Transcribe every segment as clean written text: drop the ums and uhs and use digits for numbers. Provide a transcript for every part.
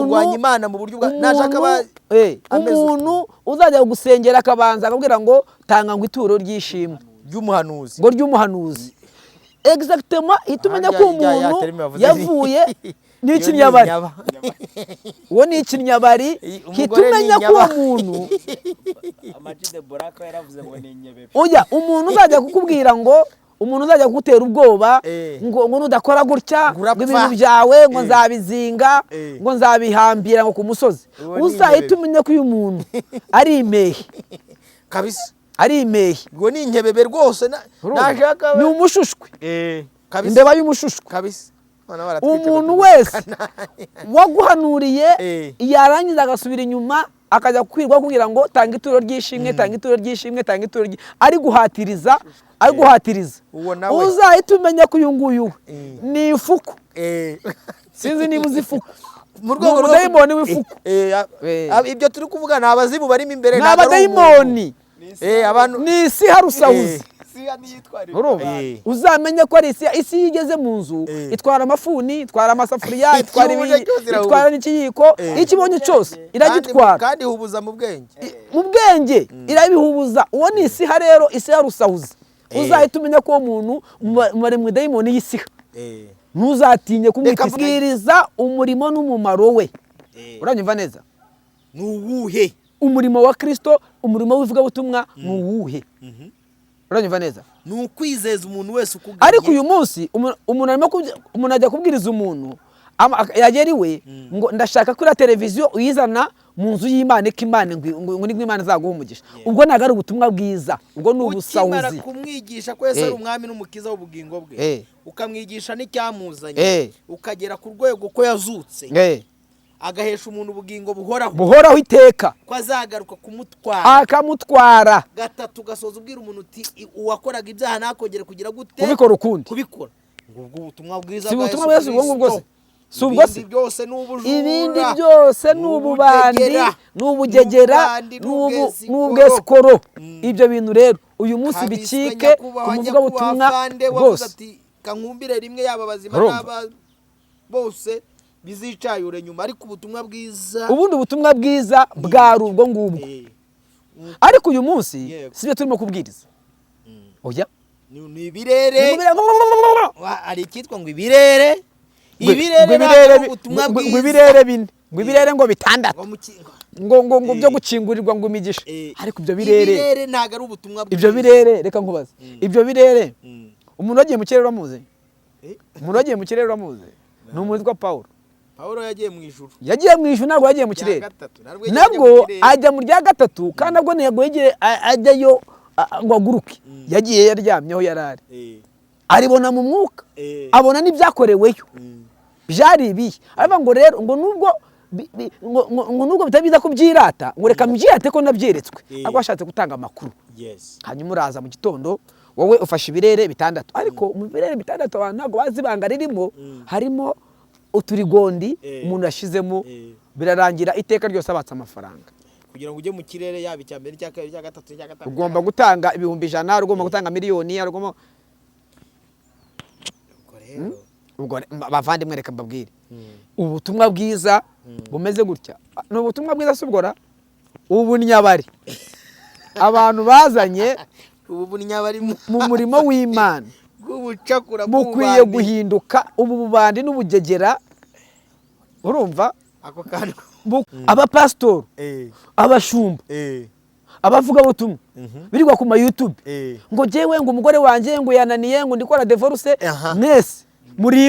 kurwanya Imana mu buryo bwa nashaka umuntu uzajya gusengera akabanza akabwira ngo tanga ngo ituro ry'ishimwe ry'umuhanuzi ngo ry'umuhanuzi exactement itumenya ko umuntu yavuye n'ikinyabari uwo ni ikinyabari hitumenya ko uwo muntu amajide boraka yaravuze ngo ni inyebebe oya umuntu uzajya kukubwira ngo umuntu uzajya kugutera ubwoba ngo nudakora gutya ngo ibintu byawe ngo nzabizinga ngo nzabihambira ngo ku musozi uzahita umenya ko uyu muntu ari imehe kabisa ari imehe ngo ni inyebebe rwose nashaka ni umushushwe kabisa imbeba y'umushushwe kabisa umuntu wese waguhanuriye yarangiza agasubira inyuma akajya kwirwa kugira ngo tanga ituro ry'ishimwe tanga ituro ry'ishimwe tanga ituro ari guhatiriza uzahita umenya ko uyu nguyu ni ifuku sinzi niba uzi ifuku mu rwego rw'umudayimoni w'ifuku ibyo turi kuvuga ni abazimu barimo imbere ni abadayimoni ni isi harusawuzi uzamenye ko ari isi yigeze mu nzu itwara amafuni itwara amasafuriya itwara n'ikiyiko ikibonye cyose iragitwara kandi ihubuza mu bwenge irabihubuza uwo ni isi rero isi harusawuzi uzahita umenya ko uwo muntu muri mu dayimoni y'isiha ntuzatinye kumwibwiriza umurimo n'umumaro we uranyumva neza ni uwuhe umurimo wa Kristo umurimo w'ivugabutumwa ni uwuhe uranyumva neza ni ukwizeza umuntu wese ukuganye ariko uyu munsi umuntu ajya kubwiriza umuntu yagera iwe ngo ndashaka kuri televiziyo uyizana mu nzu y'Imana ko Imana ngo ni Imana izaguha umugisha ubwo ntago ari ubutumwa bwiza ubwo ni ubusawuzi ukimara kumwigisha ko Yesu ari umwami n'umukiza w'ubugingo bwe ukamwigisha n'icyamuzanye ukagera ku rwego ko yazutse agahesha umuntu ubugingo buhoraho iteka ko azagaruka akamutwara gatatu gasoza ubwira umuntu uti uwakoraga ibyaha ntakongere kugira gute kubikora ukundi ubwo ubutumwa bwiza si ubutumwa bwiza ubwo bwose si ubwo se ibindi ibindi byose ni ububandi ni ubugegera ni ubwesikoro ibyo bintu rero uyu munsi bicike ku muvugabutumwa bwose kankumbire rimwe yaba bazima n'aba bose bizicayure nyuma ariko ubutumwa bwiza ubundi ubutumwa bwiza bwari ubwo ngubwo ariko uyu munsi sibyo turimo kubwiriza oya ni ibirere ari ikitwa ngo ibirere ubutumwa bwiza ibirere bine ngo ibirere ngo bitandatu ngo byo gukingurirwa ngo imigisha ariko ibyo birere ntago ari ubutumwa bwiza ibyo birere reka nkubaze ibyo birere umuntu wagiye mu kirere uramuzi ni umuntu witwa Paulo yagiye mu ijuru ntabwo yagiye mu kirere nabwo ajya mu rya gatatu kandi nabwo ntego ajyayo ngo aguruke yagiye yaryamyeho yarari aribona mu mwuka abona n'ibyakoreweyo byari ibihe aravuga ngo rero ngo nubwo bitabiza kubyirata ngo reka mbyirate ko nabyeretswe ariko washatse gutanga amakuru hanyuma uraza mu gitondo wowe ufashe ibirere bitandatu ariko mu birere bitandatu abantu ntabwo bazi ibanga ririmo harimo uturigondi umuntu yashizemo birarangira iteka ryose abatse amafaranga kugira ngo ujye mu kirere yaba icya mbere icya kabiri icya gatatu icya gatanu ugomba gutanga ibihumbi 100 ugomba gutanga miliyoni ubwo bavandimwe reka mbabwire ubutumwa bwiza bumeze gutya ni ubutumwa bwiza subwora ubunyabari abantu bazanye ubunyabari mu murimo w'Imana bukwiye guhinduka ubu bubandi n'ubugegera urumva ako kantu abapastor abashumba abavuga butumwa birirwa ku YouTube ngo jewe ngo umugore wanje ngo yananiye ngo ndikora divorce mwese muri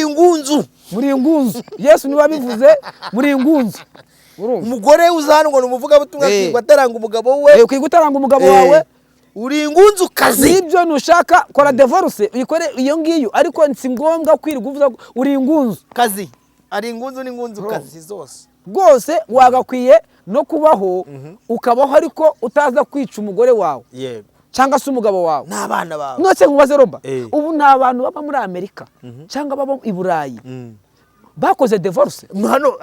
ingunzu Yesu niwe abivuze muri ingunzu umugore uzana ngo numuvuga butumwa kwigwa taranga umugabo we kwigutaranga umugabo wawe uri ingunzu kazi ibyo nushaka kora divorce uyikore iyo ngiyo ariko si ngombwa kwirwa uvuga uri ingunzu kazi ari ingunzu n'ingunzu kazi zose rwose wagakwiye no kubaho ukabaho ariko utaza kwica umugore wawe yego cyangwa se umugabo wawe n'abana bawe nose nkubaze Roba ubu nta bantu baba muri Amerika cyangwa baba i Burayi bakoze divorce hano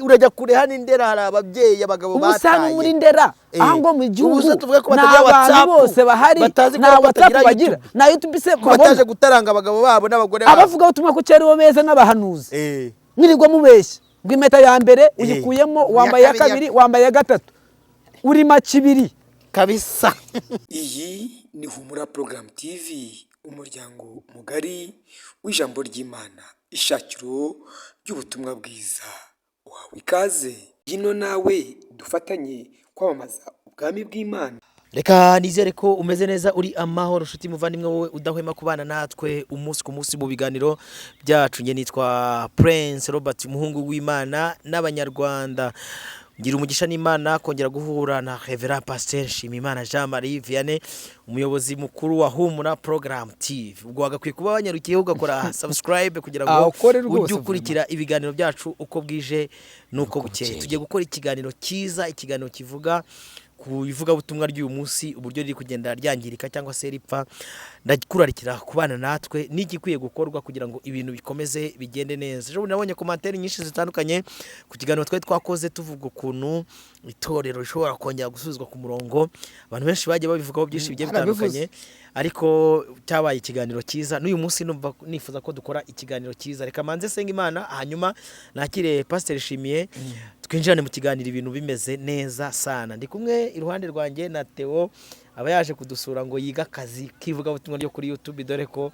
urajya kure hano Indera hari ababyeyi abagabo bataye usanga muri Ndera aho mu gihugu n'abantu bose bahari nta WhatsApp bagira na YouTube se bataje gutaranga abagabo babo n'abagore babo abavuga ubutumwa ko cyari bo beza n'abahanuzi mwirirwa mubeshya ngo impeta ya mbere uyikuyemo wambaye ya kabiri wambaye ya gatatu uri makibiri kabisa. Iyi ni Humura Program TV, umuryango mugari w'ijambo ry'Imana, ishakiro ry'ubutumwa bwiza. Uhawe ikaze hino nawe dufatanye kwamamaza ubwami bw'Imana. Reka nizere ko umeze neza, uri amahoro nshuti muvandimwe wowe udahwema kubana natwe umunsi ku munsi mu biganiro byacu. Nge nitwa Prince Robert, umuhungu w'Imana n'abanyarwanda. Ngira umugisha n'Imana kongera guhura na Reverend Pasteur Shimimana Jean Marie Vianney, umuyobozi mukuru wa HUMURA Program TV. Ubwo wagakwiye kuba wanyarukiye ugakora subscribe kugira ngo ujye ukurikira ibiganiro byacu uko bwije nuko bukeye. Tugiye gukora ikiganiro cyiza, ikiganiro kivuga kubivuga butumwa ry'uyu munsi, uburyo riri kugenda ryangirika cyangwa se ripfa. Ndakurarikira kubana natwe n'igikwiye gukorwa kugira ngo ibintu bikomeze bigende neza. Ejo nabonye commentaire nyinshi zitandukanye ku kiganiro twakoze tuvuga ukuntu itorero rishobora kongera gusubizwa ku murongo. Abantu benshi bagiye babivugaho byinshi bigiye bitandukanye, ariko cyabaye ikiganiro cyiza. N'uyu munsi numva nifuza ko dukora ikiganiro cyiza. Reka manze senga Imana, hanyuma nakire Pasteur Shimiye twinjirane mu kiganiro ibintu bimeze neza sana. Ndi kumwe iruhande rwanjye na Theo, aba yaje kudusura ngo yiga akazi kivuga butumwa ryo kuri YouTube, dore ko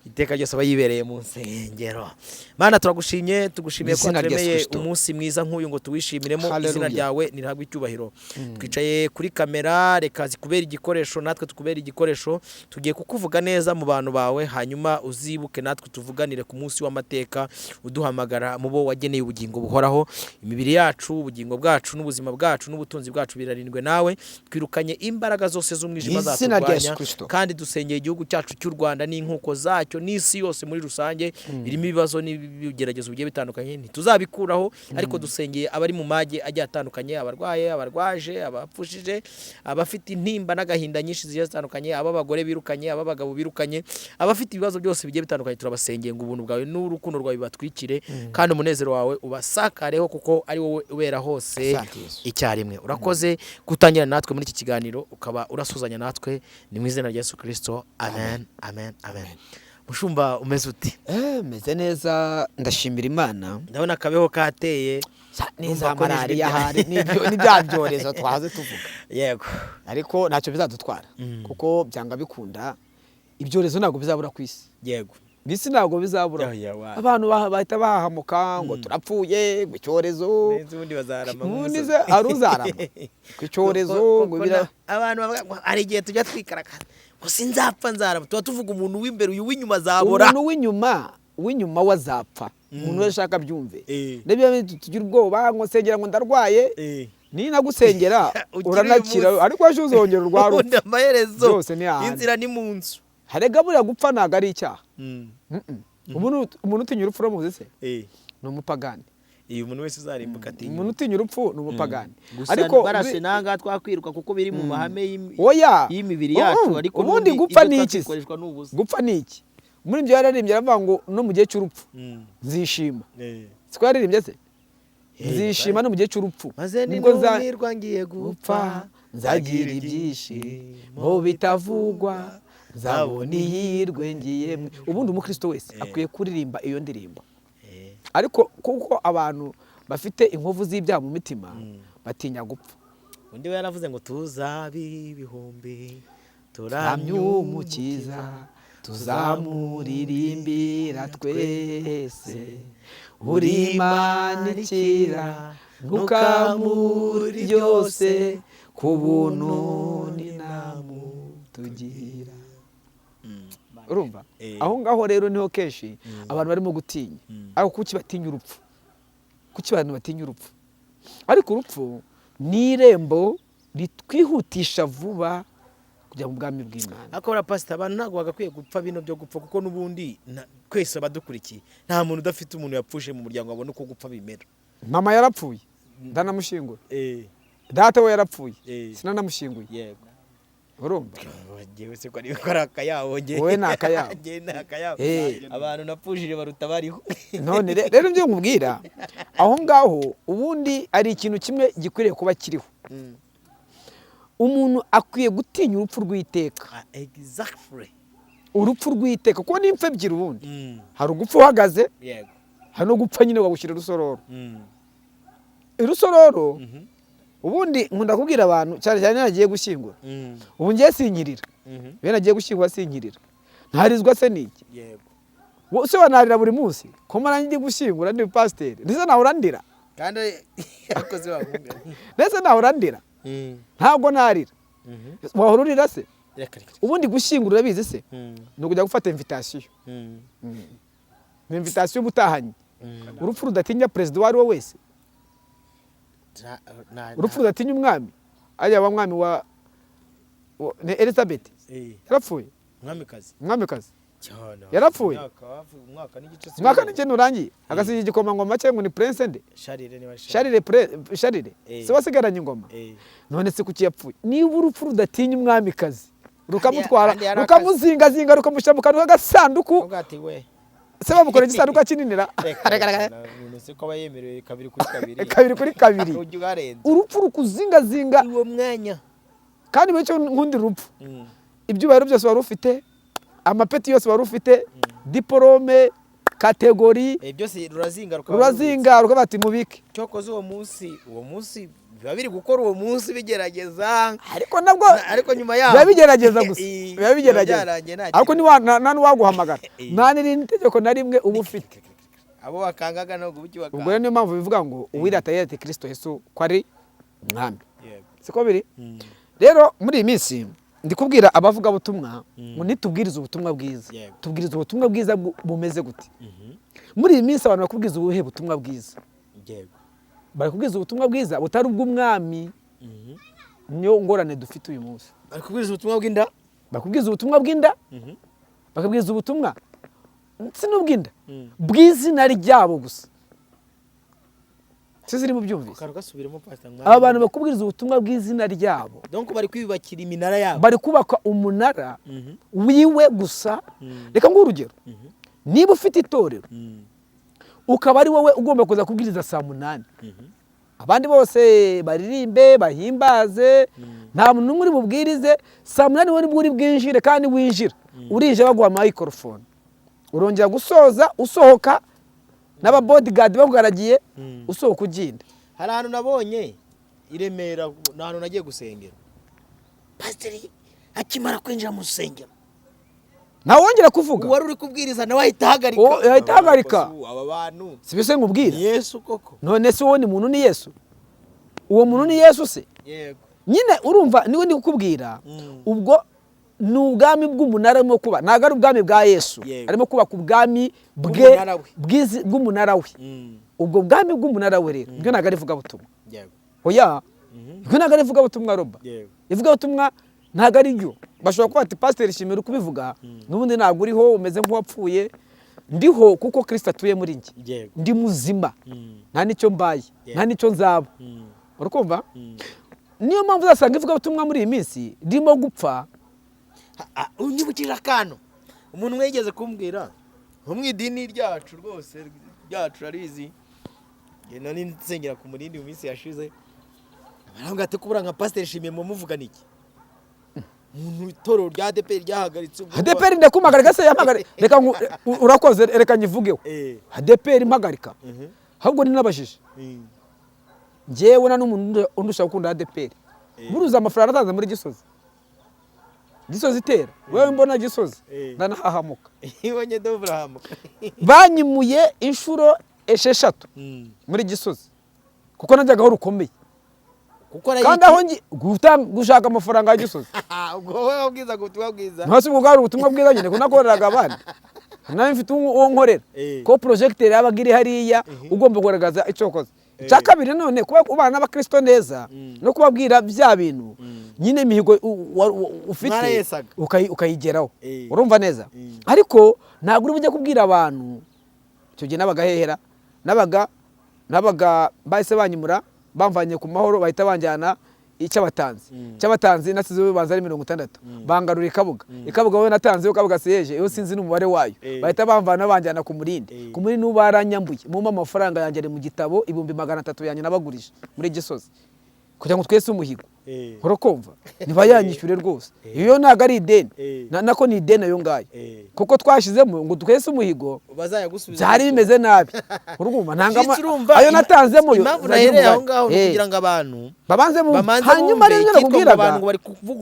iteka ryose aba yibereye mu nsengero. Mana turagushimye, tugushimiye ko turemeye umunsi mwiza nk'uyu ngo tuwishimiremo. Izina ryawe niragwa icyubahiro. Twicaye kuri kamera, reka zikubera igikoresho, natwe tukubera igikoresho. Tugiye kukuvuga neza mu bantu bawe, hanyuma uzibuke natwe tuvuganire ku munsi w'amateka, uduhamagara mu bo wageneye ubugingo buhoraho. Imibiri yacu, ubugingo bwacu n'ubuzima bwacu n'ubutunzi bwacu birarindwe nawe. Twirukanye imbaraga zose z'umwijima zaturwanya, kandi dusengeye igihugu cyacu cy'u Rwanda n'inkuko zacyo n'isi yose muri rusange irimo ibibazo n'ibigeragezo bigiye bitandukanye. Ntituzabikuraho, ariko dusengeye abari mu mage ajya atandukanye, abarwaye, abarwaje, abapfushije, abafite intimba n'agahinda nyinshi zigiye zitandukanye, ab'abagore birukanye, ab'abagabo birukanye, abafite ibibazo byose bigiye bitandukanye. Turabasengeye ngo ubuntu bwawe n'urukundo rwawe batwikire, kandi umunezero wawe ubasakareho, kuko ari wowe ubera hose icyarimwe. Urakoze gutangira natwe muri iki kiganiro, ukaba urasuzanya natwe, ni mu izina rya Yesu Kristo, amen, amen, amen. Mushumba umeze uti? Meze neza, ndashimira Imana. Ndabona akabeho kateye neza, malaria hari n'ibyanjorezo twaze tuvuga. Yego, ariko ntacyo bizadutwara, kuko byanga bikunda ibyorezo ntabwo bizabura ku isi. Yego, bisi ntabwo bizabura. Abantu bahita bahamuka ngo turapfuye mu cyorezo, ubundi bazarama ubundi ze aruzarama ku cyorezo ngo abantu bavuga ari igihe tujya twikaraka ngo sinzapfa nzarama. Tuba tuvuga umuntu w'imbere, uyu w'inyuma azabora. Umuntu w'inyuma wazapfa, umuntu washaka byumve. Nebyo tugira ubwoba ngo sengera ngo ndarwaye, ni nagusengera uranakira, ariko waje uzongera urwaro. Ubundi amaherezo inzira ni mu nzu. Harega buriya gupfa ntago ari icyaha. Umuntu utinya urupfu uramuzi se? Ni umupagani. Iyo umuntu wese uzarimbuka atinya. Umuntu utinya urupfu ni umupagani. Ariko barase nanga twakwiruka kuko biri mu mahame y'imibiri yacu, ariko ubundi gupfa ni iki? Gupfa ni iki? Muri ibyo yararimbye aravuga ngo no mu gihe cy'urupfu nzishima. Siko yaririmbye se? Nzishima no mu gihe cy'urupfu. Maze nirwa ngiye gupfa, nzagira ibyishimo bitavugwa, zabona ihirwe ngiye. Ubundi umukristo wese akwiye kuririmba iyo ndirimbo. Ariko kuko abantu bafite inkovu z'ibyaha mu mitima batinya gupfa. Undi we yaravuze ngo tuzabi ibihumbi turamye umukiza, tuzamuririmbira twese, uri Imana ikira ntukamuri ryose, ku buntu n'inamu tugira. Urumva? Aho ngaho rero niho kenshi abantu barimo gutinya. Aho kuki batinya urupfu? Kuki abantu batinya urupfu? Ariko urupfu ni irembo ritwihutisha vuba kujya mu bwami bw'Imana. Akora pastor, abantu ntabwo bagakwiye gupfa bino byo gupfa, kuko nubundi kwese abadukurikiye nta muntu udafite umuntu yapfushe mu muryango abone uko gupfa bimera. Mama yarapfuye ndanamushingura. Data we yarapfuye sinanamushinguye. Yego. Urumva? Wagiye se ko ari akayaho nge. Wowe nakayaho. Nge nakayaho. Abantu napfushije baruta bariho. None rero byo nkubwira, aho ngaho ubundi ari ikintu kimwe gikwiriye kuba kiriho. Umuntu akwiye gutinya urupfu rw'iteka. Exactly. Urupfu rw'iteka kuko ni impfe ebyiri ubundi. Hari ugupfa uhagaze, yego, hari no gupfa nyine wagushyira rusororo. Irusororo ubundi nkunda kubwira abantu cyane cyane nagiye gushyingura. Ubu ngiye sinkirira. Bene nagiye gushyingura sinkirira. Ntarizwa se niki? Yego. Wose wanarira buri munsi. Ko mara ngiye gushyingura ndi pasteur. Ndetse nahora ndira. Kandi akoze wakumbe. Ndetse nahora ndira. Ntabwo narira. Wahururira se? Ubundi gushyingura urabizi se? No kujya gufata invitation. Ni invitation butahanye. Urupfu rudatinya president wari we wese. Urupfu rudatinya umwami. Ajya wa mwami wa Elizabeth. Yarapfuye. Mwamikazi. Cyane. Yarapfuye. Mwaka n'igice nurangiye. Agasiga igikomangoma cye ngo ni prince nde? Charire. Se wasigaranye ingoma. None se kuki yapfuye? Niba urupfu rudatinya umwamikazi. Rukamutwara, rukamuzingazinga, rukamushyira mu kantu k'agasanduku. Ugati we. Se bamukora igisanduku kininira. Se ko bayemerewe 2 kuri 2. 2 kuri 2. Urupfu rukuzingazinga uwo mwanya. Kandi becyo nkundi rupfu. Ibyubahiro byose wari ufite, amapeti yose wari ufite, diplome, kategori, byose rurazingaruka bati mubike. Cyokoze uwo munsi biba biri gukora uwo munsi bigerageza, ariko nyuma yaho biba bigerageza gusa. Biba bigerageza. Ariko ni nani waguhamagara. Nani ni itegeko na rimwe uba ufite. Abo wakangaga no gubucyuka. Ubwo niyo mpamvu bivuga ngo uwirata yete Kristo Yesu ko ari mwami. Siko biri? Rero muri iyi minsi ndikubwira abavuga butumwa ngo nitubwiriza ubutumwa bwiza. Tubwiriza ubutumwa bwiza bumeze gute? Muri iyi minsi abantu bakubwiza ubuhe butumwa bwiza? Bari kubwiza ubutumwa bwiza butari ubw'umwami. Niyo ngorane dufite uyu munsi. Bari kubwiza ubutumwa bw'inda? Bakubwiza ubutumwa bw'inda? Bakubwiza ubutumwa sinubw'inda bw'izina ryabo gusa. Siziri mu byumvise. Abantu bakubwiriza ubutumwa bw'izina ryabo. Donc bari kwibakira iminara yabo. Bari kubaka umunara wiwe gusa. Reka ngo urugero. Niba ufite itorero ukaba ari wowe ugomba kuza kubwiriza saa 8. Abandi bose baririmbe bahimbaze, nta muntu n'umwe uri bubwirize saa 8 wowe uri bwinjire kandi winjira. Urije baguha microphone. Urongera gusoza usohoka n'aba bodyguard bagaragiye usohoka ugenda. Hari ahantu nabonye iremera n'ahantu nagiye gusengera. Pastor akimara kwinjira mu rusengero nawe wongera kuvuga wari uri kubwiriza nawe ahita hagarika. Ahita hagarika. Aba bantu sibise nkubwira Yesu koko. None se wowe ni muntu ni Yesu? Uwo muntu ni Yesu se? Yego. Nyine urumva niwe ndi kukubwira ubwo n'ubwami bw'umunara arimo kuba ntago ari ubwami bwa Yesu. Arimo kuba ku bwami bw'umunara we. Ubwo bwami bw'umunara we rero byo ntago ari vuga butumwa. Yego. Oya. Byo ntago ari vuga butumwa Roba. Ivuga butumwa ntago ari ryo. Bashobora kuba ati pasteur shimira kubivuga n'ubundi ntago uriho umeze nk'uwapfuye. Ndiho kuko Kristo atuye muri njye. Ndi muzima. Nta nicyo mbaye. Nta nicyo nzaba. Urakumva? Niyo mpamvu uzasanga ivuga butumwa muri iyi minsi ndimo gupfa. Unyibukira kano umuntu mwegeze kumbwira nko mwidini ryacu rwose ryacu arizi ngena ninsengera ku murindi mu minsi yashize barambwa ate kubura nka pasteur shimiye mu muvugana iki umuntu toro rya ADP ryahagaritse ADP ndakumagarika se yamagare reka urakoze reka nyivugeho ADP impagarika ahubwo ni nabashije njewe na n'umuntu undusha gukunda ADP buruza amafaranga atanze muri Gisozi itera wewe mbona Gisozi ndanahahamuka ibonye dobrahamuka banyimuye inshuro 6 muri Gisozi kuko najyaga ho rukomeye kandi aho gushaka amafaranga ya Gisozi ubwo wowe ubwiza gutumwa bwiza ntasi ubwo ubutumwa bwiza nyine kunakoreraga abandi nawe mfite uwo nkorera ko projecteur yabagiri hariya ugomba kugaragaza icokoze cyakabiri none kuba ubana n'abakristo neza no kubabwira bya bintu nyine mihigo ufite ukayigeraho urumva neza ariko ntabwo uri bujye kubwira abantu cyo gihe nabagahehera nabaga bahise banyimura bamvanye ku mahoro bahita banjyana icyabatanzi nasize banza ari 60 bangarura ikabuga wowe natanze ukabuga siyeje yo sinzi n'umubare wayo bahita bamvana banjyana ku murindi n'ubaranyambuye mu amafaranga yanjye ari mu gitabo 300 yanjye nabagurisha muri Gisozi kugira ngo twese umuhigo urakumva ntibayanyishyure rwose iyo ntabwo ari ideni nako ni ideni ayo ngayo kuko twashizemo ngo twese umuhigo byari bimeze nabi urumva ntangama ayo natanzemo yo impamvu nahereye aho ngaho kugira ngo abantu babanze mu hanyuma rero nakubwiraga abantu bari kuvuga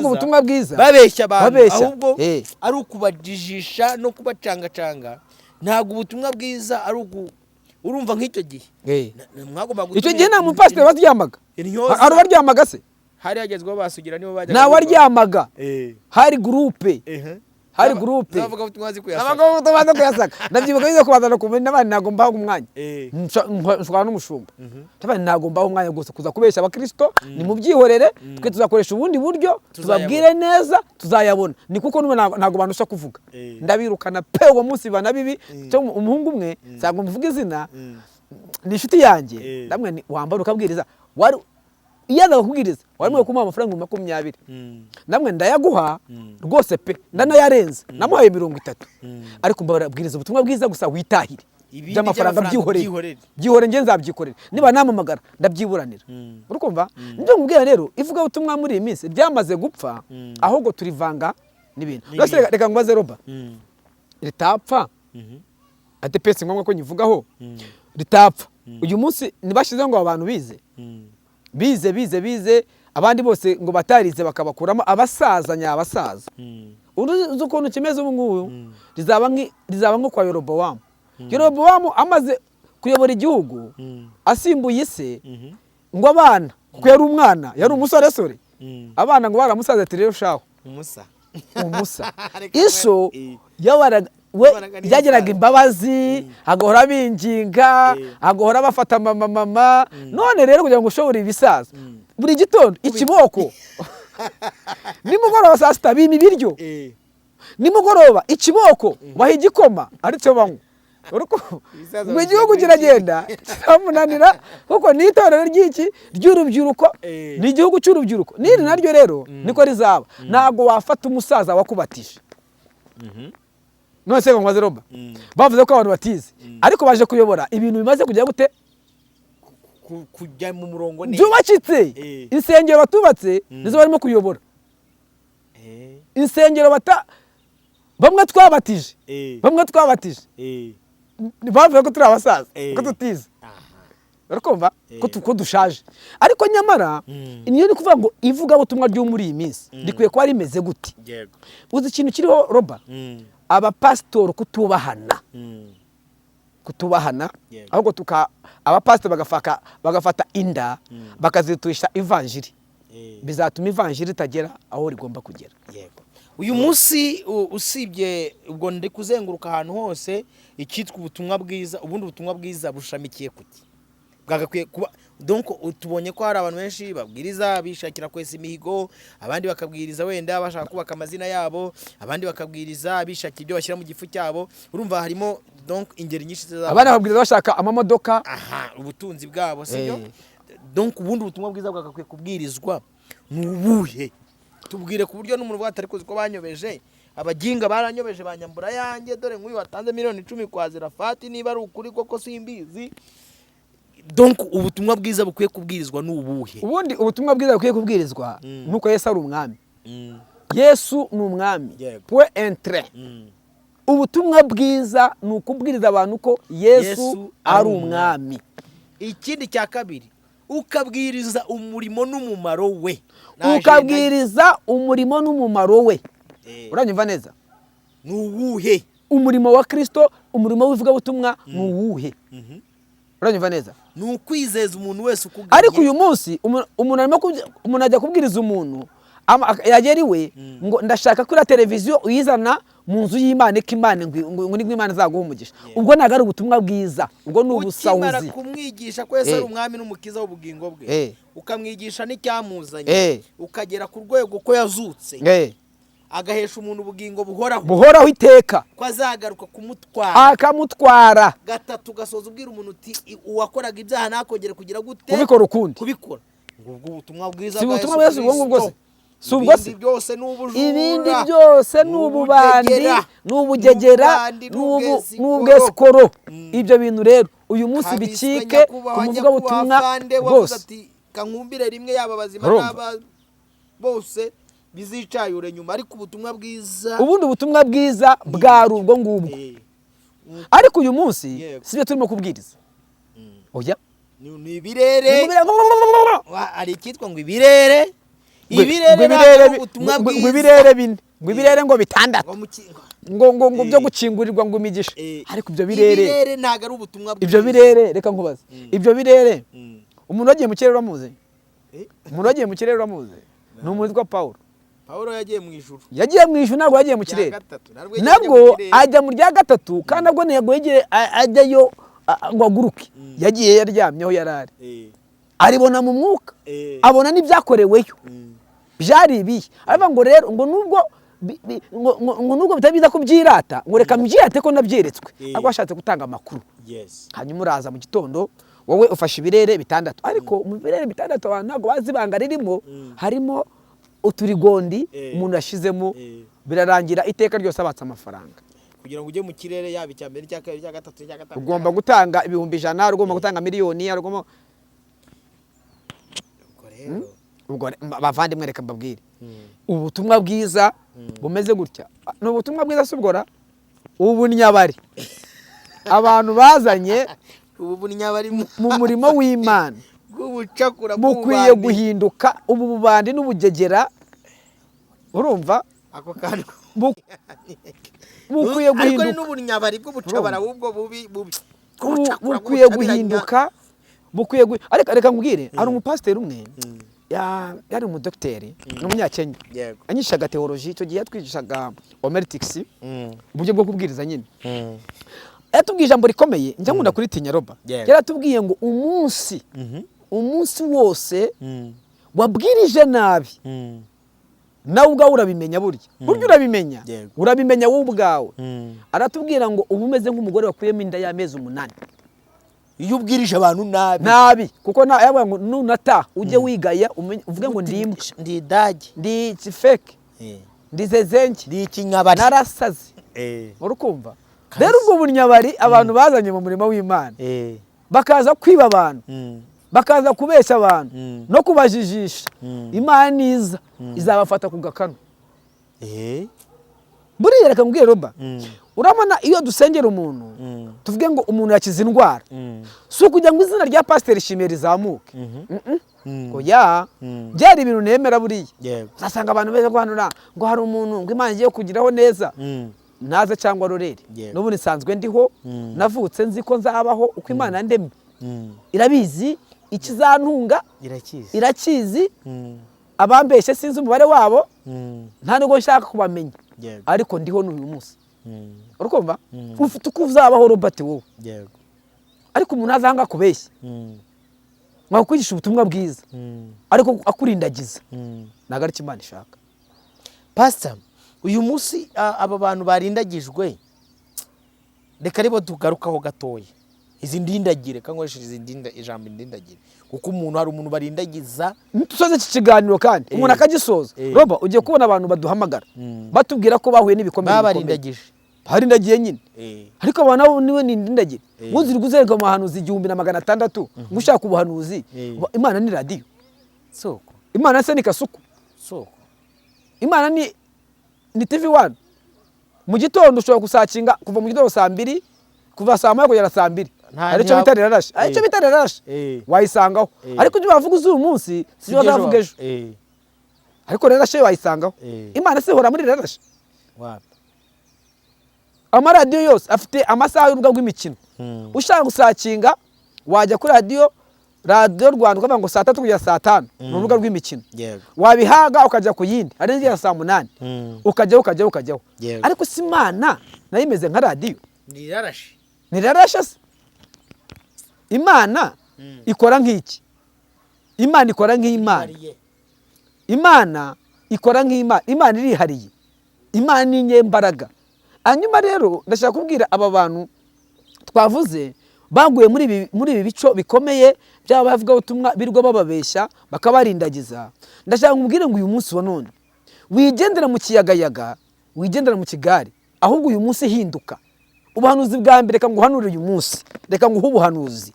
ubutumwa bwiza babeshya abantu ahubwo ari ukubajijisha no kubacangacanga ntabwo ubutumwa bwiza ari urumva nk'icyo gihe icyo gihe nta mupasiteri waryamaga hari uwaryamaga se hari hagezweho basugira nibo bajyaga nta waryamaga hari gurupe zavuga ubutumwa baza kuyasaka ndabyibuka bize kubazana kumenya n'abandi ntabwo mbaho umwanya nshobora n'umushumba n'abandi ntabwo mbaho umwanya gusa kuza kubeshya abakristo ni mu byihorere twe tuzakoresha ubundi buryo tubabwire neza tuzayabona ni kuko ntabwo bandusha kuvuga ndabirukana pe uwo munsi bana bibi umuhungu umwe ntabwo mvuga izina ni inshuti yanjye ndamwe wambara ukabwiriza iyo aza kubwiriza warimo kumuha amafaranga 20 namwe ndayaguha rwose pe ndanayarenze namuhaye 30 ariko mbabwiriza ubutumwa bwiza gusa witahire by'amafaranga byihore nge nzabyikorera niba namamagara ndabyiburanira urukumva nibyo nkubwira rero ivuga ubutumwa muri iyi minsi byamaze gupfa ahubwo turivanga n'ibintu reka ngubaze Roba ritapfa atepese ngombwa ko nyivugaho ritapfa uyu munsi nibashize ngo abantu bize abandi bose ngo batarize bakabakuramo abasaza nyabasaza uzi ukuntu kimeze ubu ngubu rizaba nko kwa Yerobowamu amaze kuyobora igihugu asimbuye ise ngo abana kuko yari umwana yari umusoresore abana ngo baramusaza ati rero shaho umusa iso we yageraga imbabazi agahora binginga agahora bafata mama none rero kugira ngo ushobore ibisaza buri gitondo ikiboko nimugoroba saa sita bima ibiryo nimugoroba ikiboko baha igikoma aricyo banywa mu gihugu kiragenda kiramunanira kuko ni itorero ry'urubyiruko ni igihugu cy'urubyiruko n'iri naryo rero niko rizaba ntabwo wafata umusaza wakubatije none se ngo Roba bavuze ko abantu batize ariko baje kuyobora ibintu bimaze kujya gute kujya mu murongo neza byubakitse insengero batubatse nizo barimo kuyobora insengero bamwe twabatije bavuye ko turi abasaza ko tutize urakumva ko dushaje ariko nyamara niyo ni kuvuga ngo ivuga ubutumwa ryo muri iyi minsi rikwiye kuba rimeze gute uzi ikintu kiriho Roba abapasitori kutubahana ahubwo abapasitori bagafata inda bakazitusha ivanjiri bizatuma ivanjiri itagera aho rigomba kugera uyu munsi usibye ubwo ndi kuzenguruka ahantu hose icyitwa ubutumwa bwiza ubundi ubutumwa bwiza bushamikiye kuki bwagakwiye kuba donc tubonye ko hari abantu benshi babwiriza bishakira kwesa imihigo abandi bakabwiriza wenda bashaka kubaka amazina yabo abandi bakabwiriza bishakira ibyo bashyira mu gifu cyabo urumva harimo donc ingeri nyinshi abandi babwiriza bashaka amamodoka ubutunzi bwabo sibyo donc ubundi ubutumwa bwiza bwagakwiye kubwirizwa nubuhe tubwire ku buryo n'umuntu bwatari kuzi ko banyobeje abaginga baranyobeje banyambura yanjye dore nk'uyu watanze miliyoni 10 kwa Zirafati niba ari ukuri koko simbizi donc ubutumwa bwiza bukwiye kubwirizwa n'ubuhe ubundi ubutumwa bwiza bukwiye kubwirizwa nuko Yesu ari umwami Yesu ni umwami point entre ubutumwa bwiza ni ukubwiriza abantu ko Yesu ari umwami ikindi cya kabiri ukabwiriza umurimo n'umumaro we uranyumva neza nuwuhe umurimo wa Kristo umurimo w'ivuga butumwa nuwuhe uranyumva neza nukwizeza umuntu wese ukuganye ariko uyu munsi umuntu ajya kubwiriza umuntu yageriwe ngo ndashaka kuri televiziyo uyizana mu nzu y'Imana ikimana ngo ni Imana izaguha umugisha ubwo naga ari ubutumwa bwiza ubwo n'ubusawuzi ukimara kumwigisha ko Yesu ari umwami n'umukiza w'ubugingo bwe ukamwigisha n'icyamuzanye ukagera ku rwego ko yazutse agahesha umuntu ubugingo buhoraho iteka ko azagaruka akamutwara gatatu gasoza ubwira umuntu uti uwakoraga ibyaha nakongere kugira gute kubikora ukundi ubwo ubutumwa bwiza si ubutumwa bwiza ubwo bwose si ubwo se ibindi byose n'ububandi n'ubugegera n'ubwesikoro ibyo bintu rero uyu munsi bicike ku muvuga butumwa bwose kankumbire rimwe yaba bazima n'aba bose bizicayure nyuma, ariko ubutumwa bwiza, ubundi ubutumwa bwiza bwari ubwo ngubwo. Ariko uyu munsi sibyo turimo kubwiriza. Oya, ni ibirere, ari ikitwa ngo ibirere, ngo ibirere bine, ngo ibirere ngo bitandatu, ngo byo gukingurirwa ngo imigisha. Ariko ibyo birere ntago ari ubutumwa bwiza. Ibyo birere reka nkubaze, ibyo birere umuntu wagiye mu kirere uramuzi? Umuntu wagiye mu kirere uramuzi? Ni umuntu witwa Paulo. Paulo yagiye mu ijuru. Yagiye mu ijuru, ntabwo yagiye mu kirere. Nabwo ajya mu rya gatatu, kandi nabwo ntiyego yegeye ajyayo ngo aguruke. Yagiye yaryamye aho yarari. Aribona mu mwuka, abona n'ibyakoreweyo. Byari ibihe. Aravuga ngo rero ngo nubwo bitabiza kubyirata, ngo reka mbyirate ko nabyeretswe. Ariko ashatse gutanga amakuru. Hanyuma uraza mu gitondo, wowe ufashe ibirere bitandatu. Ariko mu birere bitandatu abantu ntabwo bazi ibanga ririmo. Harimo uturigondi umuntu yashizemo, birarangira iteka ryose abatse amafaranga. Kugira ngo ujye mu kirere yaba icya mbere, icya kabiri, icya gatatu, icya gatanu, ugomba gutanga ibihumbi 100, ugomba gutanga miliyoni, ugomba ubwo bavandimwe reka mbabwire. Ubutumwa bwiza bumeze gutya. No ubutumwa bwiza subgora ubunyabari. Abantu bazanye ubunyabari mu murimo w'Imana. Gubucakura bukwiye guhinduka, ubu bubandi n'ubugegera. Urumva? Ako kantu bukwiye guhinduka. Ariko n'ubunyabari bw'ubucabara ubwo bubi bukwiye guhinduka. Bukwiye ariko reka ngubwire, ari umupasiteri umwe yari umudokiteri n'umunyakenya, anyishaga theology, icyo gihe yatwigishaga homiletics, uburyo bwo kubwiriza nyine. Yatubwiye ijambo rikomeye, njya nkunda kuritinya Roba. Yaratubwiye ngo umunsi wose wabwirije nabi, nawe ubwawe urabimenya. Burya urabimenya wowe ubwawe. Aratubwira ngo ubu umeze nk'umugore wakuyemo inda y'amezi 8. Iyo ubwirije abantu nabi, kuko yavuga ngo nunata ujye wigaya uvuge ngo ndi dage, ndi fake, ndi zezenki, ndi ikinyabari, narasaze. Urukumva? Rero ubwo bunyabari abantu bazanye mu murimo w'Imana, bakaza kwiba abantu, bakaza kubeshya abantu no kubajijisha. Imana izabafata ku gakano. Buriya reka mbwire Roba, urabona iyo dusengera umuntu tuvuge ngo umuntu yakize indwara, si ukugira ngo izina rya pasiteri Shimye rizamuke. Oya, byari ibintu nemera buriya. Uzasanga abantu beza guhanura ngo hari umuntu ngo Imana igiye kugiraho neza, naza cyangwa rorere. N'ubu nisanzwe ndiho, navutse nzi ko nzabaho uko Imana ndemye. Irabizi ikizantunga, irakizi. Abambeshye sinzi umubare wabo, nta nubwo nshaka kubamenya. Ariko ndiho n'uyu munsi. Urukumva? Ufite uko uzabaho Robert wowe. Ariko umuntu azanga kubeshya, mwakwigisha ubutumwa bwiza, ariko akurindagiza, ntago ari Imana ishaka. Pastor, uyu munsi aba bantu barindagijwe, reka ribo tugarukaho gatoya. Izi ndindagire kangoresheje ijambo ndindagire, kuko umuntu hari umuntu barindagiza. Tusoze iki kiganiro kandi umuntu akagisoza. Roba, ugiye kubona abantu baduhamagara batubwira ko bahuye n'ibikomere babarindagije, barindagiye nyine. Ariko abantu nabo niwe nindagire, uziri guzereka mu hanuzi 1600 ngushaka ubuhanuzi. Imana ni radio soko, Imana se ni kasuku soko, Imana ni TV1. Mu gitondo ushobora gusacinga kuva mu gitondo saa 2 kuva saa 1 kugera saa 2. Aricyo bitarerashe, aricyo bitarerashe wayisangaho. Ariko ujye bavuga uzu umunsi si yo bavuga ejo. Ariko rerashe wayisangaho. Imana se hora muri rerashe. Wapi? Amaradiyo yose afite amasaha y'urubuga rw'imikino. Ushaka gusacinga wajya kuri radio Rwanda ukavuga ngo saa 3 kugera saa 5 mu rubuga rw'imikino. Wabihaga ukajya ku yindi ari ngiye saa 8 ukajyaho. Ariko si Imana nayo imeze nka radio. Ni rerashe. Imana ikora nk'iki? Imana ikora nk'Imana. Imana ikora nk'Imana. Imana irihariye. Imana ni nyembaraga. Hanyuma rero ndashaka kubwira aba bantu twavuze baguye muri ibi bico bikomeye byaba bavuga ubutumwa birwa bababeshya bakabarindagiza. Ndashaka kumubwira ngo uyu munsi wa none wigendera mu kiyagayaga, wigendera mu kigari, ahubwo uyu munsi hinduka. Ubuhanuzi bwa mbere reka nguhanure uyu munsi, reka nguhe ubuhanuzi.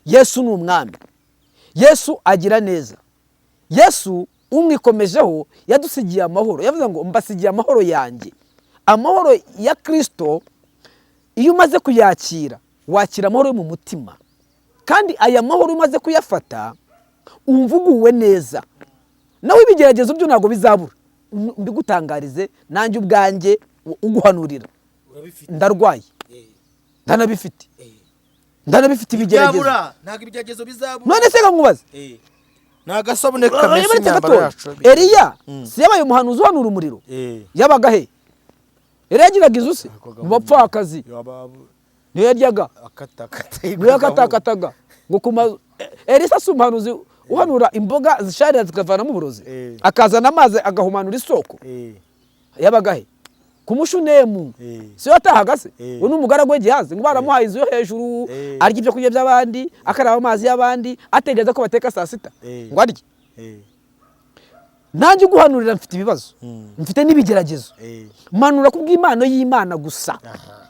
Yesu ni umwami. Yesu agira neza. Yesu umwikomejeho yadusigiye amahoro. Yavuze ngo mbasigiye amahoro yanjye. Amahoro ya Kristo iyo umaze kuyakira wakira amahoro yo mu mutima, kandi aya mahoro umaze kuyafata umvuguwe neza, nawe ibigeragezo byo ntago bizabura. Mbigutangarize nanjye ubwanjye uguhanurira ndarwaye, ndanabifite ibigeragezo. Ntago ibigeragezo bizabura. None se nkubaze nagasabune kamese inyambaro yacu. Eliya si yabaye umuhanuzi uhanura umuriro? Yabaga he? Eliya yagiraga izusi mu bapfakazi, niyo yaryaga akatakataga ngo kumazu. Elisa si umuhanuzi uhanura imboga zisharira zikavanamo uburozi, akazana amazi agahumanura isoko? Yabaga he? Ku Mushunemu si yo atahaga se? We n'umugaragu we Gihazi ngo baramuhaye inzu yo hejuru, arya ibyo kurya by'abandi, akaraba amazi y'abandi, ategereza ko bateka saa sita ngo arye. Nanjye uguhanurira mfite ibibazo, mfite n'ibigeragezo, manura kubw'Imana y'Imana gusa.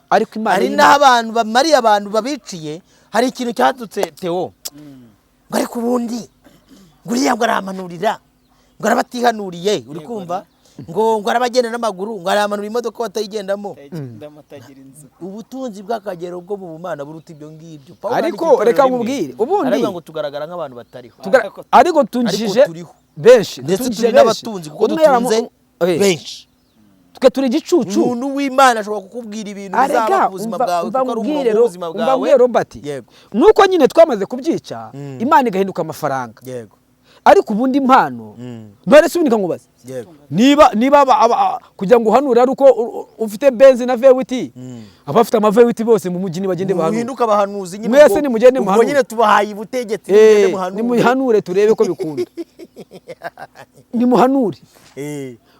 Ariko Imana ari n'abantu bamariye abantu babiciye. Hari ikintu cyadutse Theo ngo ariko ubundi nguriya ngo aramanurira ngo arabatihanuriye, uri kumva ngo arabagenda n'amaguru ngo aramanura imodoka batayigendamo. Ubutunzi bw'akagero bwo mu Bumana buruta ibyo ngibyo. Ariko reka nkubwire ubundi aravuga ngo tugaragara nk'abantu batariho, ariko tunjije benshi ndetse turi n'abatunzi kuko dutunze benshi. Twe turi gicucu. Umuntu w'Imana ashobora kukubwira ibintu bizaba ku buzima bwawe kuko ari umuntu w'ubuzima bwawe. Umva Robert, nuko nyine twamaze kubyica Imana igahinduka amafaranga. Yego. Ariko ubundi impano none se ubunika nkubaze, niba kugira ngo uhanure ari uko ufite benzi na vewiti, abafite amavewiti bose mu mujyi nibagende bahanure. Muhinduka abahanuzi nyine. Mwese nimugende muhanure. Ubwo nyine tubahaye ubutegetsi nimugende muhanure. Nimuhanure turebe ko bikunda. Nimuhanure.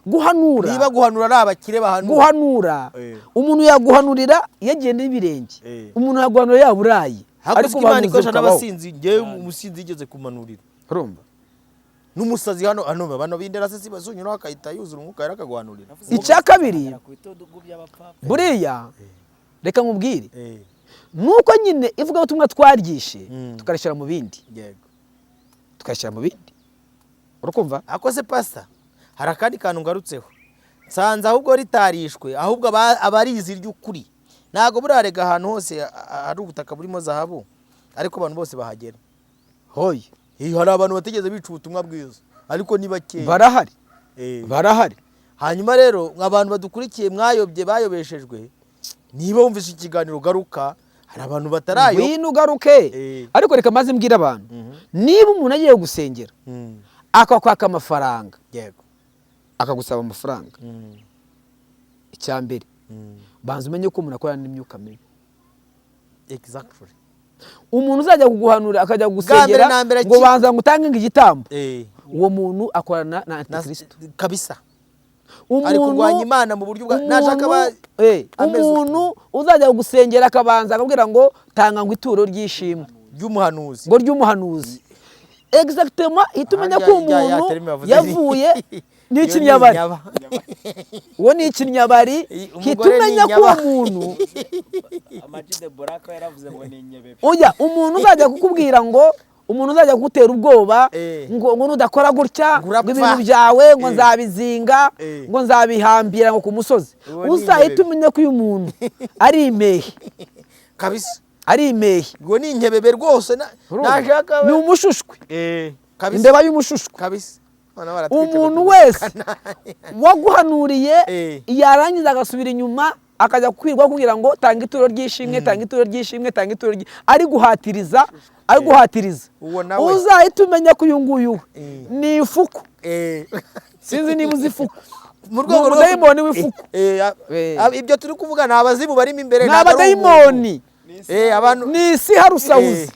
Guhanura. Niba guhanura ari abakire bahanura. Guhanura. Umuntu yaguhanurira yagenda ibirenge. Umuntu yaguhanura yaburaye. Ariko Imana ikosha n'abasinzi, ngewe umusinzi yigeze kumanurira. Urumva? N'umusazi hano bano bindera se sibazunyura akahita yuzura umwuka yari akaguhanurira. Icya kabiri buriya reka nkubwire, nuko nyine ivuga ubutumwa twaryishe tukarishira mu bindi. Yego. Tukashyira mu bindi. Urakumva? Akoze pasta hari akandi kantu ngarutseho nsanze ahubwo ritarishwe, ahubwo abarizi ry'ukuri ntago burarega ahantu hose ari ubutaka burimo zahabu, ariko abantu bose bahagera. Hoye hari abantu bategeze bica ubutumwa bwiza ariko ni bake. Barahari. Barahari. Hanyuma rero abantu badukurikiye mwayobye bayobeshejwe, niba wumvise ikiganiro garuka, hari abantu batarayo. Wino garuke. Ariko reka maze mbwira abantu, niba umuntu agiye gusengera akakwaka amafaranga, yego, akagusaba amafaranga, icyambere banza umenye ko umuntu akorana n'imyuka mibi. Exactly. Umuntu uzajya kuguhanura akajya gusengera ngo banza ngutange igitambo, uwo muntu akorana na Antikristo kabisa. Ari kurwanya Imana mu buryo bwa nashaka umuntu uzajya gusengera akabanza akabwira ngo tanga ngo ituro ry'ishimwe ry'umuhanuzi, ngo ry'umuhanuzi. Exactement, itumenya ko umuntu yavuye n'ikinyabari. Uwo ni ikinyabari, hitumenya ko umuntu amajide Boraka yaravuze ngo ni nyebebe. Oya, umuntu uzajya kukubwira ngo umuntu uzajya gutera ubwoba ngo nudakora gutya ngo ibintu byawe ngo nzabizinga ngo nzabihambira ngo ku musozi. Uzahitumenya ko uyu muntu ari imehe kabisa, ari imehe. Ngo ni inkebebe rwose nashaka ni umushushwe. Kabisa. Indeba y'umushusho kabisa. Umuntu wese waguhanuriye yarangiza agasubira inyuma akajya kwirwa kugira ngo tanga ituro ry'ishimwe, tanga ituro ry'ishimwe, tanga ituro ari guhatiriza, ari guhatiriza. Uzahita umenya ko uyu nguyu ni ifuku. Sinzi niba uzi ifuku. Mu rwego rwo dayimoni w'ifuku. Ibyo turi kuvuga ni abazimu barimo imbere, ni abadayimoni. Abantu ni isi harusahuzi.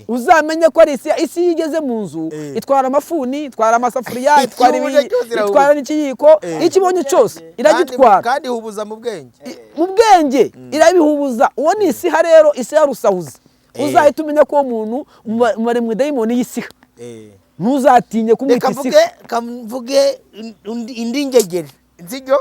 Uzamenye ko ari isi yigeze mu nzu itwara amafuni, itwara amasafuriya, itwara n'ikiyiko, ikibonye cyose iragitwara kandi ihubuza mu bwenge. Mu bwenge irabihubuza. Uwo ni isi rero, isi yarusahuza. Uzahita umenya ko umuntu mare mu dayimoni y'isiha. Ntuzatinye kumwita isiha. Kamvuge indi ngegere nzijyo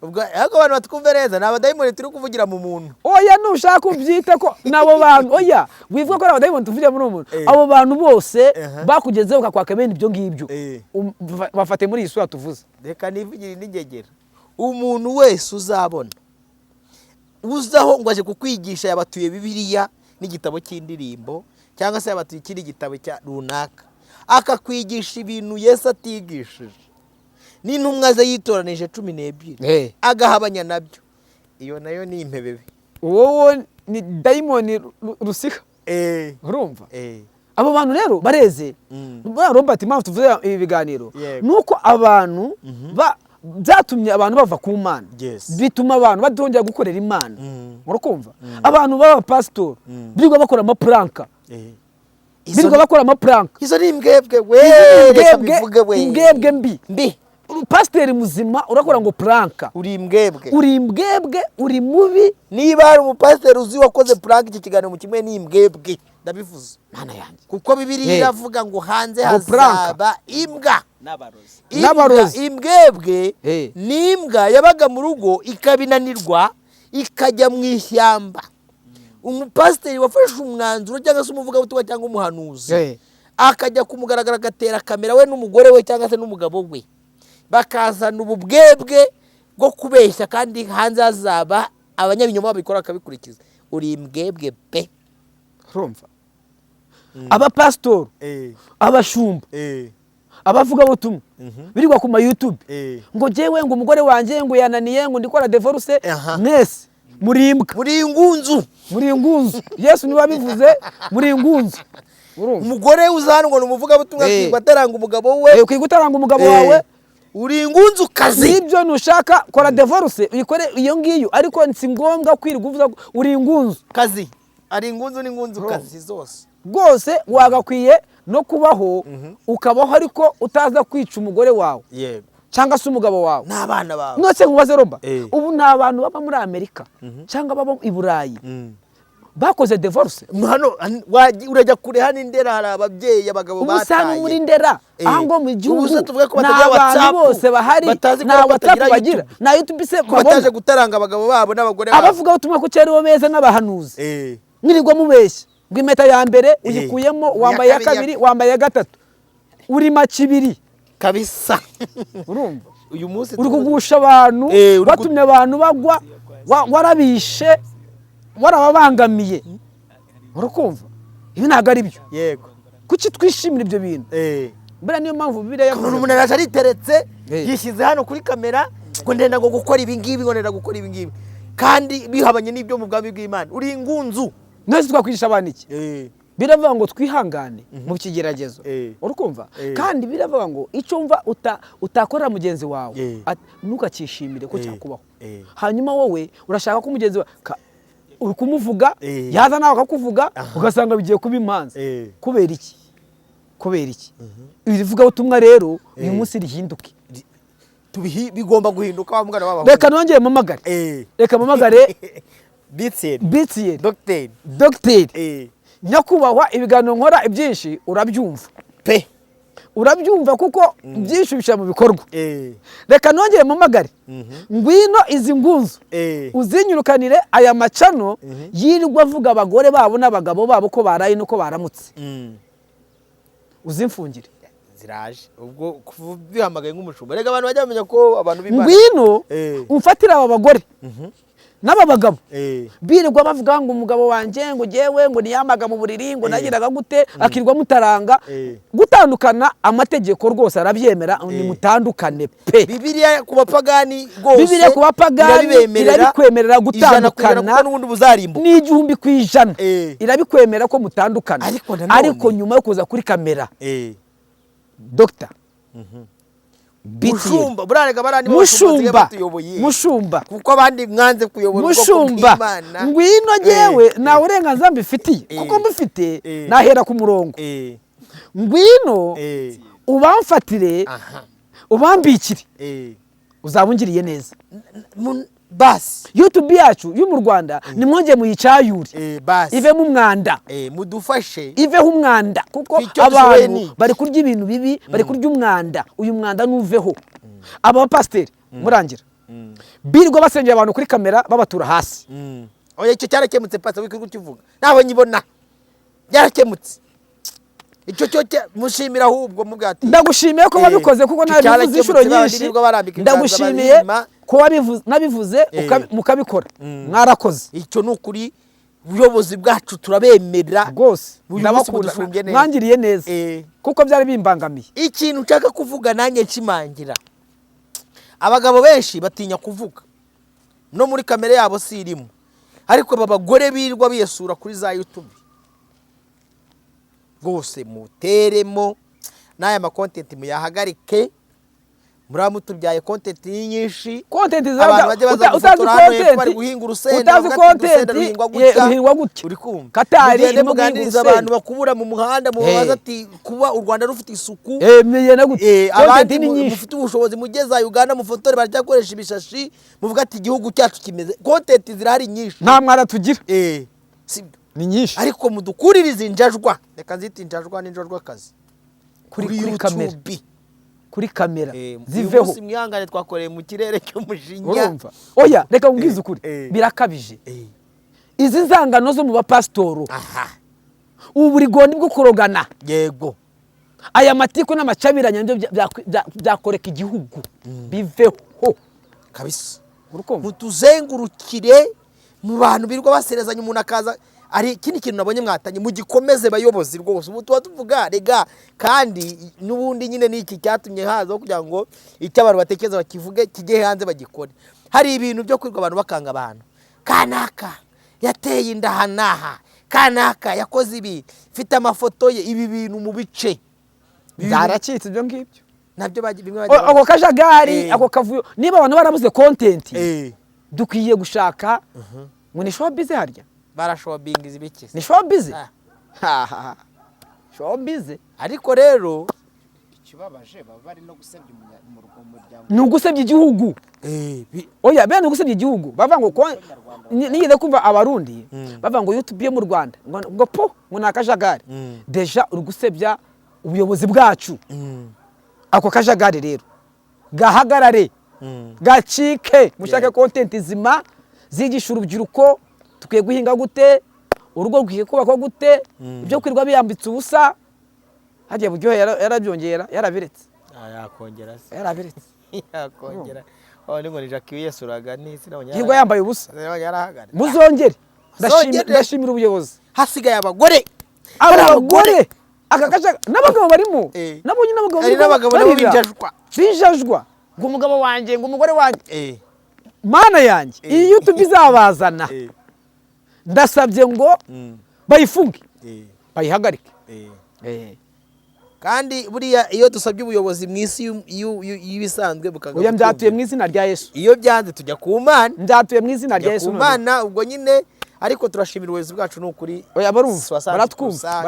ubwo ariko abantu batwumve neza ni abadayimoni turi kuvugira mu muntu. Oya nushaka ubyita ko nabo bantu oya wivuga ko abadayimoni tuvugira muri umuntu abo bantu bose bakugezeho ukakwaka bene ibyo ngibyo bafate muri Yesu tuvuze. Reka nivugire n'ingegera umuntu wese uzabona uzaho ngo aje kukwigisha yabatuye Bibiliya n'igitabo cy'indirimbo cyangwa se yabatuye ikindi gitabo cya runaka akakwigisha ibintu Yesu atigishije n'intumwa ze yitoranije 12 agahabanya nabyo, iyo nayo ni impebebe. Wowe ni dayimoni rusika urumva. Abo bantu rero bareze Robert impamvu tuvuze ibi biganiro nuko abantu byatumye abantu bava ku Mana, bituma abantu badongera gukorera Imana. Urakumva abantu baba pastor birirwa bakora amapranka, birirwa bakora amapranka. Izo ni imbwebwe we, imbwebwe mbi. Pastor muzima urakora ngo pranka, uri imbwebwe, uri mubi. Niba hari umupasiteri uzi wakoze prank iki kiganiro mu kimwe ni imbwebwe ndabivuze Mana yanjye, kuko Bibiliya iravuga ngo hanze hazaba imbwa n'abarozi. Imbwebwe ni imbwa yabaga mu rugo ikabinanirwa ikajya mu ishyamba. Umupasiteri wafashe umwanzuro cyangwa se umuvugabutumwa cyangwa umuhanuzi akajya kumugaragara agatera kamera we n'umugore we cyangwa se n'umugabo we, bakazana ububwebwe bwo kubeshya kandi hanze hazaba abanyabinyoma babikora akabikurikiza. Uri imbwebwe pe. Urumva aba pastor abashumba abavuga butumwa birirwa ku ma YouTube ngo jewe ngo umugore wanje ngo yananiye ngo ndikora divorce. Mwese muri ingunzu Yesu niwe abivuze muri ingunzu. Umugore uzanwa n'umuvuga butumwa kwibataranga umugabo we, ukigutaranga umugabo wawe uri ingunzu kazi. Ibyo nushaka kora divorce uyikore iyo ngiyo, ariko si ngombwa kwirirwa uvuza uri ingunzu kazi. Ari ingunzu n'ingunzu kazi zose rwose. Wagakwiye no kubaho ukabaho ariko utaza kwica umugore wawe cyangwa se umugabo wawe n'abana bawe. Nose nkubaze Roba, ubu nta bantu baba muri Amerika cyangwa baba i Burayi bakoze divorce. Hano urajya kure hano Indera hari ababyeyi abagabo bataye. Ubusana muri Ndera ahango mu gihugu batagira WhatsApp bose bahari na WhatsApp bagira na YouTube se bataje gutaranga abagabo babo n'abagore babo. Abavuga utumwa ko cyari bo beza n'abahanuzi mwirirwa mubeshya ngo impeta ya mbere uyikuyemo wambaye ya kabiri wambaye ya gatatu uri macibiri kabisa. Urumva uyu munsi uri kugusha abantu batumye abantu bagwa warabishe warababangamiye. Urakumva ibi ntago ari byo. Yego kuki twishimira ibyo bintu? Mbere niyo mpamvu Bibiliya yavuze umuntu araje ariteretse yishyize hano kuri kamera ngo ndenda ngo gukora ibi ngibi ngo ndenda gukora ibi ngibi kandi bihabanye n'ibyo mu bwami bw'Imana. Uri ingunzu. Nose twakwigisha abantu iki? Biravuga ngo twihangane mu kigeragezo. Urukumva kandi biravuga ngo icyo mva utakorera mugenzi wawe ntukakishimire ko cyakubaho. Hanyuma wowe urashaka ko mugenzi wawe uri kumuvuga yaza nawe akakuvuga ugasanga bigiye kuba imanza. Kubera iki? Ibivuga utumwa rero uyu munsi rihinduke. Bigomba guhinduka wa mwana w'abantu. Reka nongeye mamagare. Reka mamagare Bitsiye Dr. Nyakubahwa ibiganiro nkora ibyinshi urabyumva pe. Urabyumva kuko byinshi bisha mu bikorwa. Reka nongeye mamagare ngwino izi ngunzu uzinyurukanire aya macano yirirwa avuga abagore babo n'abagabo babo ko baraye nuko baramutse. Uzimfungire ziraje ubwo bihamagaye nk'umushumba. Rega abantu bajya bamenya ko abantu b'Imana. Ngwino umfatira aba bagore n'aba bagabo birirwa bavuga ngo umugabo wanje ngo jewe ngo niyamaga mu buriri ngo nagiraga gute akirwa mutaranga. Gutandukana amategeko rwose arabyemera ni mutandukane pe. Bibiliya ku bapagani rwose Bibiliya ku bapagani irabikwemerera gutandukana n'ubundi buzarimbuka ni 100% irabikwemera ko mutandukana. Ariko nyuma yo kuza kuri kamera Dr. Mushumba burarega barani mushumba kuko abandi mwanze kuyobora ubwoko bw'Imana. Ngwino jewe na urenganza mbifitiye kuko mbifite nahera ku murongo. Ngwino ubamfatire ubambikire uzabungiriye neza. Basi YouTube yacu yo mu Rwanda nimwonge muyicayure ive mu mwanda mudufashe iveho umwanda kuko abantu bari kurya ibintu bibi bari kurya umwanda. Uyu mwanda nuveho. Aba pastor murangira birirwa basengera abantu kuri kamera babatura hasi. Oya icyo cyarakemutse pasa wikirwa ukivuga naho nyibona byarakemutse icyo cyo mushimira ahubwo mubwati ndagushimiye ko wabikoze kuko nabivuze inshuro nyinshi ndagushimiye ko nabivuze mukabikora mwarakoze icyo nukuri ubuyobozi bwacu turabemera rwose ndabakunda mwangiriye neza kuko byari bimbangamiye ikintu nshaka kuvuga nanjye nshimangira abagabo benshi batinya kuvuga no muri kamera yabo sirimo ariko babagore birirwa biyesura kuri za YouTube rwose muteremo n'aya ma content muyahagarike muramutubyaye content nyinshi content abantu bajye baza gufotora hano bari guhinga urusenda utazi content ruhingwa gutya uri kumva Katari irimo kuganiriza abantu bakubura mu muhanda mubaza ati kuba u Rwanda rufite isuku miyena gutya abandi mufite ubushobozi mugeza Uganda mufotore baracyakoresha ibishashi muvuga ati igihugu cyacu kimeze content zirahari nyinshi nta mwara tugira sibyo ni nyinshi ariko mudukuririza injajwa reka nzita injajwa n'injajwa kazi kuri kamera kuri kamera ziveho umunsi mwihangane twakoreye mu kirere cy'umushinya urumva oya reka ubwize ukuri birakabije izi nzangano zo mu bapasitoro ubu buri gondi bwo kurogana yego aya matiko n'amacabiranya ndio byakoreka igihugu biveho kabisa urukumva mutuzengurukire mu bantu birwa baserezanya umuntu akaza ari kindi kintu nabonye mwatanye mugikomeze bayobozi rwose ubu tuba tuvuga rega kandi nubundi nyine niki cyatumye haza kugira ngo icyo abantu batekereza bakivuge kijye hanze bagikore hari ibintu byo kwirwa abantu bakanga abantu kanaka yateye indahanaha kanaka yakoze ibi fite amafoto ye ibi bintu mu bice byaracitse byo ngibyo nabyo bimwe ako kajagari ako kavuyo niba abantu barabuze content dukwiye gushaka ngo ni showbiz harya barashobingiza ibiki ni showbiz showbiz ariko rero ikibabaje baba bari no gusebya umuryango ni ugusebya igihugu oya bene ugusebya igihugu bava ngo nigeze kumva abarundi bava ngo YouTube yo mu Rwanda ngo po ngo nakajagari deja uri gusebya ubuyobozi bwacu ako kajagari rero gahagarare gacike mushake content zima zigisha urubyiruko tukwiye guhinga gute urugo rwiye kubakwa gute ibyo kwirwa biyambitse ubusa hagiye buryo yarabyongera yarabiretse yakongera se yarabiretse yakongera aho ngo ni Jackie yesuraga nisi nabonye hirwa yambaye ubusa yarahagara muzongere ndashimira ubuyobozi hasigaye abagore akakasha n'abagabo barimo nabonye n'abagabo bijajwa ngo umugabo wanjye ngo umugore wanjye mana yanjye iyi YouTube izabazana ndasabye ngo bayifunge bayihagarike kandi buriya iyo dusabye ubuyobozi mu isi y'ibisanzwe bukagaruka oya mbyatuye mu izina rya Yesu iyo byanze tujya ku Mana mbyatuye mu izina rya Yesu ku Mana ubwo nyine ariko turashimira ubuyobozi bwacu n'ukuri oya barumva baratwumva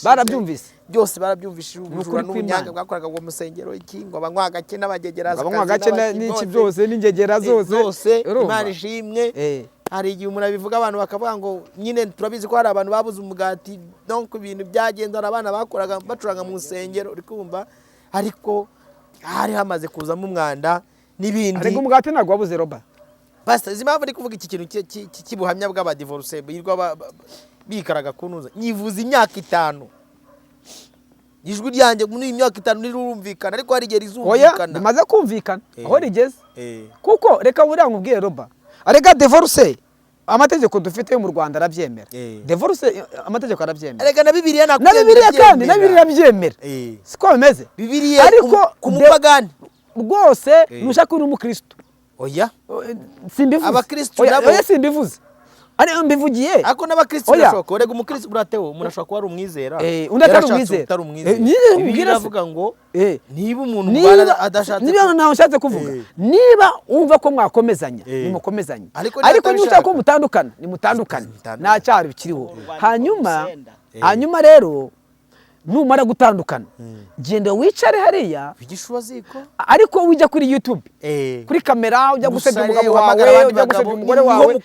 barabyumvise byose barabyumvishije ubujura n'ubunyanga bwakoraga ngo musengero iki ngo abanywa gake n'abagegera n'iki byose n'ingegera zose Imana ishimwe hari igihe umuntu abivuga abantu bakavuga ngo nyine turabizi ko hari abantu babuze umugati donc ibintu byagenze abana bakoraga bacuranga mu nsengero uri kumva ariko hari hamaze kuzamo umwanda n'ibindi ariko umugati ntabwo wabuze roba Pastor zimpamvu ari kuvuga iki kintu cy'ubuhamya bw'abadivorce birwa bikaraga kunuza nyivuza imyaka 5 ijwi ryanjye muri imyaka 5 nirumvikana ariko hari igihe rizumvikana bimaze kumvikana aho rigeze kuko reka buriya nkubwiye roba arega divorce amategeko dufite mu Rwanda arabyemera divorce amategeko arabyemera arega na Bibiliya na Bibiliya kandi na Bibiliya byemera siko bimeze Bibiliya ariko ku mupagani rwose nushaka uri umukristo oya simbivuze abakristo nabo oya simbivuze ari mbivugiye ako n'abakristo bashaka rega umukristo burateho umuntu ashaka kuba ari umwizera undi atari umwizera Bibiliya avuga ngo niba umuntu mbana adashatse niba naho nshatse kuvuga niba umva ko mwakomezanya nimukomezanye ariko niba ushaka ko mutandukana nimutandukane nta cyari bikiriho hanyuma rero numara gutandukana genda wicare hariya bigishuwa ziko ariko ujya kuri YouTube kuri kamera ujya gusebya umugabo wawe ujya gusebya umugore wawe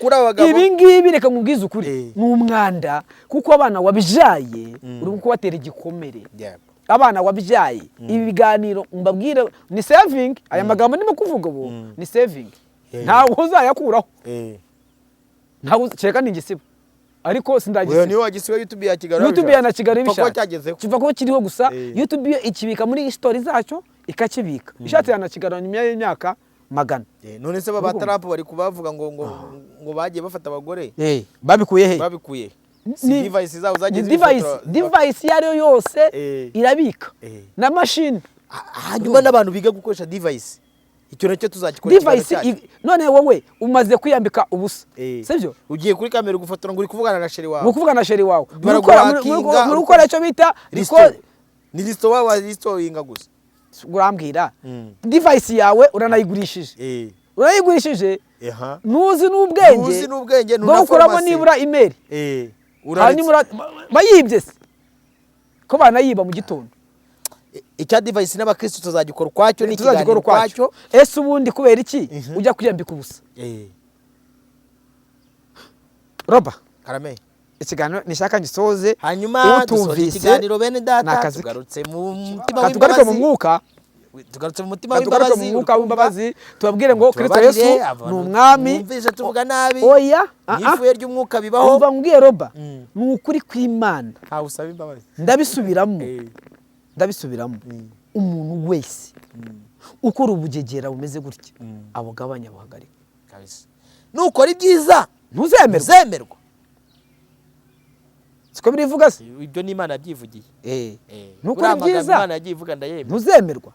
ibi ngibi reka mubwize ukuri ni umwanda kuko abana wabijaye uri kubatera igikomere abana wabyaye ibi biganiro mbabwire ni saving aya magambo ndimo kuvuga ubu ni saving ntawe uzayakuraho ntawe cyeka n'ingisibo ariko sindagisiba niyo wagisiba YouTube ya Kigali YouTube ya na Kigali bishaka kiva ko kiriho gusa YouTube yo ikibika muri story zacyo ikakibika ishatse ya na Kigali nyuma y'imyaka magana none se baba Trump bari kubavuga ngo bagiye bafata abagore babikuye he babikuye device zabo zagize device yari yose irabika na machine hanyuma n'abantu biga gukoresha device icyo nacyo tuzakikora device none wowe umaze kwiyambika ubusa sivyo ugiye kuri kamera gufotora ngo uri kuvugana na sheri wawe mukuvugana na sheri wawe muri gukora icyo bita ni listo wawe listo inga gusa urambwira device yawe uranayigurishije nuzi n'ubwenge nunakoramo nibura email hanyuma bayibye se ko banayiba mu gitondo icya device n'abakristo tuzagikora kwacyo n'ikiganiro kwacyo ese ubundi kubera iki ujya kwiyambika ubusa roba karame ikiganiro nishaka ngisoze hanyuma dusoje ikiganiro bene data tugarutse mu mutima w'imbabazi mu mwuka tugarutse mu mutima w'imbabazi tubabwire ngo Kristo Yesu ni umwami mwumvise tuvuga nabi oya ifuye ry'umwuka bibaho umva ngiye roba ni ukuri kw'Imana ha usaba imbabazi ndabisubiramo umuntu wese ukora ubugegera bumeze gutya abugabanya buhagarika kabisa nukora ibyiza ntuzemerwa siko birivuga se ibyo ni Imana yabyivugiye nukora ibyiza Imana yagivuga ndayemera ntuzemerwa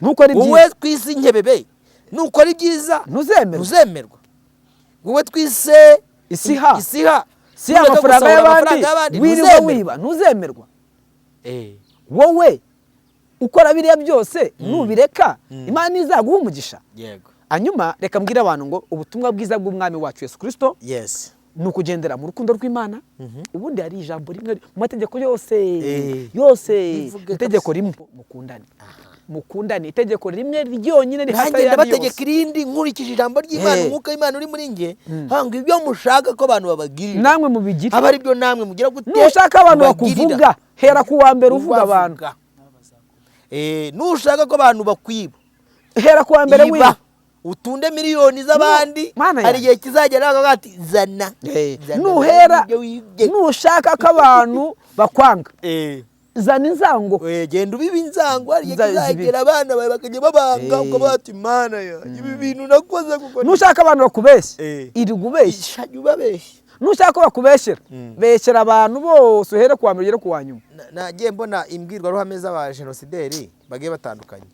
nukora ibyiza wowe twisi nkebebe nukora ibyiza ntuzemerwa wowe twise isiha si amafaranga y'abandi wiba ntuzemerwa wowe ukora biriya byose nubireka Imana izaguha umugisha yego hanyuma reka mbwira abantu ngo ubutumwa bwiza bw'umwami wacu Yesu Kristo ni ukugendera mu rukundo rw'Imana ubundi hari ijambo rimwe mu mategeko yose itegeko rimwe mukundane itegeko rimwe ryonyine rifata yandi bategeka irindi nkurikije ijambo ry'Imana umwuka w'Imana uri muri nge hanga ibyo mushaka ko abantu babagirira namwe mubigire aba ari byo namwe mugira gute nushaka abantu bakuvuga hera ku wa mbere uvuga abantu nushaka ko abantu bakwiba hera ku wa mbere wiba utunde miliyoni z'abandi hari igihe kizagera ati zana nuhera nushaka ko abantu bakwanga zana inzango genda ubiba inzango hari igihe kizagera abana bawe bakajya babanga ukaba ati Mana ya ibi bintu nakoze kuko nushaka abantu bakubeshya iri gubeshya nushaka ko bakubeshyera beshyera abantu bose uhere ku wa mbere ugere ku wa nyuma nagiye mbona imbwirwaruhame z'aba genosideri bagiye batandukanye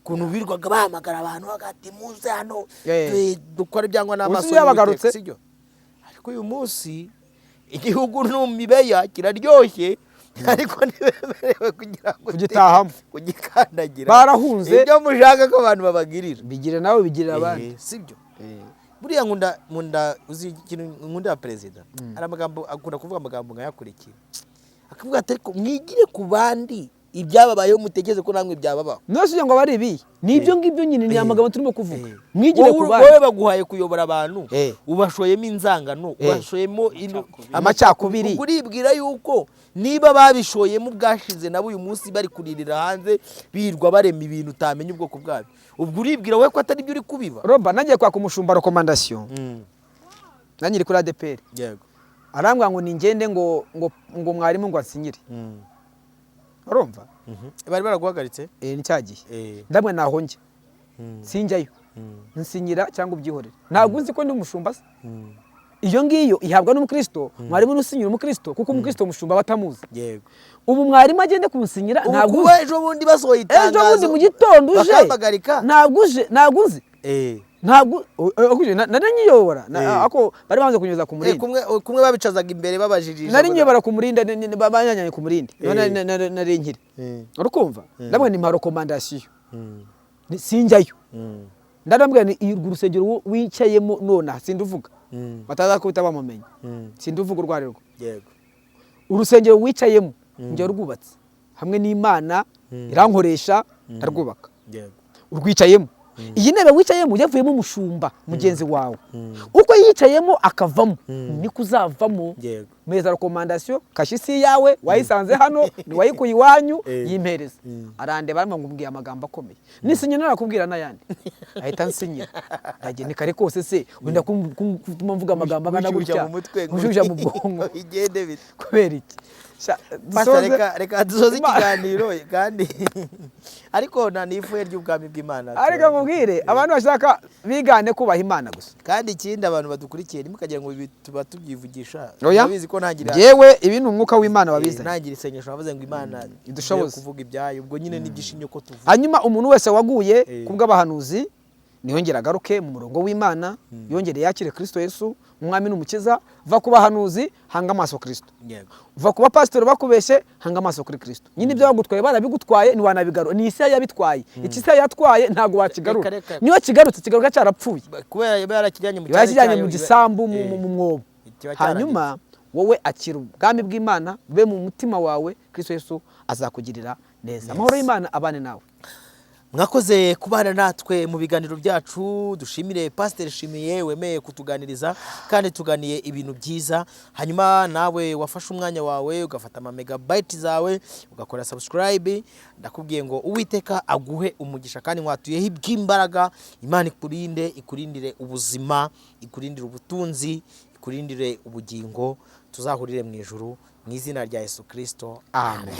ukuntu birwaga bahamagara abantu bagati muze hano dukora ibyangwa n'amaso y'abagarutse sibyo ariko uyu munsi igihugu n'umibeya kiraryoshye ariko ntibemerewe kugira ngo kugitahamo kugikandagira barahunze ibyo mushaka ko abantu babagirira bigire nawe bigirira abandi sibyo buriya nkunda uzi ikintu nkunda ya perezida ari amagambo akunda kuvuga amagambo nkayakurikira akavuga ati ariko mwigire ku bandi ibyababayeho mutegeze ko namwe byababaho nose ngo bari ibi nibyo ngibyo nyine ni amagambo turimo kuvuga mwigire ku bandi wowe baguhaye kuyobora abantu ubashoyemo inzangano ubashoyemo amacakubiri uribwira yuko niba babishoyemo bwashize nabo uyu munsi bari kuririra hanze birwa barema ibintu utamenya ubwoko bwabyo ubwo uribwira wowe ko atari byo uri kubiba roba nagiye kwaka umushumba recommandation nanyiri kuri ADPR yego arambwa ngo ningende ngo mwarimu ngo ansinyire urumva bari baraguhagaritse ni cyagiye ndamwe naho njye sinjyayo nsinyira cyangwa ubyihorere ntabwo nzi ko ndi umushumba se iyo ngiyo ihabwa n'umukristo mwarimu nusinyira umukristo kuko umukristo umushumba batamuzi yego ubu mwarimu agende kunsinyira ntabwo ubu ejo bundi basohoye itangazo ejo bundi mu gitondo uje ntabwo uzi ntabwo nari nyiyobora ako bari banze kunyuza ku murindi kumwe babicazaga imbere babajijije nari nyiyobora ku murindi banyanyanye ku murindi nari nkiri urukumva ndamwe ni ma recommandation sinjyayo ndababwira ni urusengero wicayemo nona sinduvuga bataza kubita bamumenye sinduvuga urwariro yego urusengero wicayemo njye rwubatse hamwe n'Imana irankoresha ndarwubaka yego urwicayemo iyi ntebe wicayemo yavuyemo umushumba mugenzi wawe uko yicayemo akavamo niko uzavamo meza rekomandasiyo kashisi yawe wayisanze hano ni wayikuye iwanyu yimpereza arandeba arimo ngubwiye amagambo akomeye nisinya narakubwira n'ayandi ahita nsinyira ndagiye ni kare kose se wenda kutuma mvuga amagambo angana gutya ujuje mu bwonko igende bite kubera iki reka dusoze ikiganiro kandi ariko nanifuye ry'ubwami bw'Imana ariko mubwire abantu bashaka bigane kubaha Imana gusa kandi ikindi abantu badukurikiye nimukagira ngo tuba tubyivugisha babizi ko ntangira yewe ibintu umwuka w'Imana wabize ntangira isengesho bavuze ngo Imana idushoboze kuvuga ibyayo ubwo nyine n'igishinyo ko tuvuga hanyuma umuntu wese waguye kubw'abahanuzi niyongera agaruke mu murongo w'Imana yongere yakire Kristo Yesu umwami n'umukiza va kuba hanuzi hanga amaso Kristo va kuba pastor bakubeshye hanga amaso kuri Kristo nyine ibyo bagutwaye barabigutwaye ni wanabigaro ni isi yabitwaye iki se yatwaye ntago wakigarura niyo kigarutse kigaruka cyarapfuye kubera yarakijyanye mu gisambu mu mwobo hanyuma wowe akira ubwami bw'Imana be mu mutima wawe Kristo Yesu azakugirira neza amahoro y'Imana abane nawe mwakoze kubana natwe mu biganiro byacu dushimire Pastor Shimiye wemeye kutuganiriza kandi tuganiye ibintu byiza hanyuma nawe wafashe umwanya wawe ugafata ama megabyte zawe ugakora subscribe ndakubwiye ngo Uwiteka aguhe umugisha kandi mwatuyeho iby'imbaraga Imana ikurindire ubuzima ikurindire ubutunzi ikurindire ubugingo tuzahurire mu ijuru mu izina rya Yesu Kristo amen.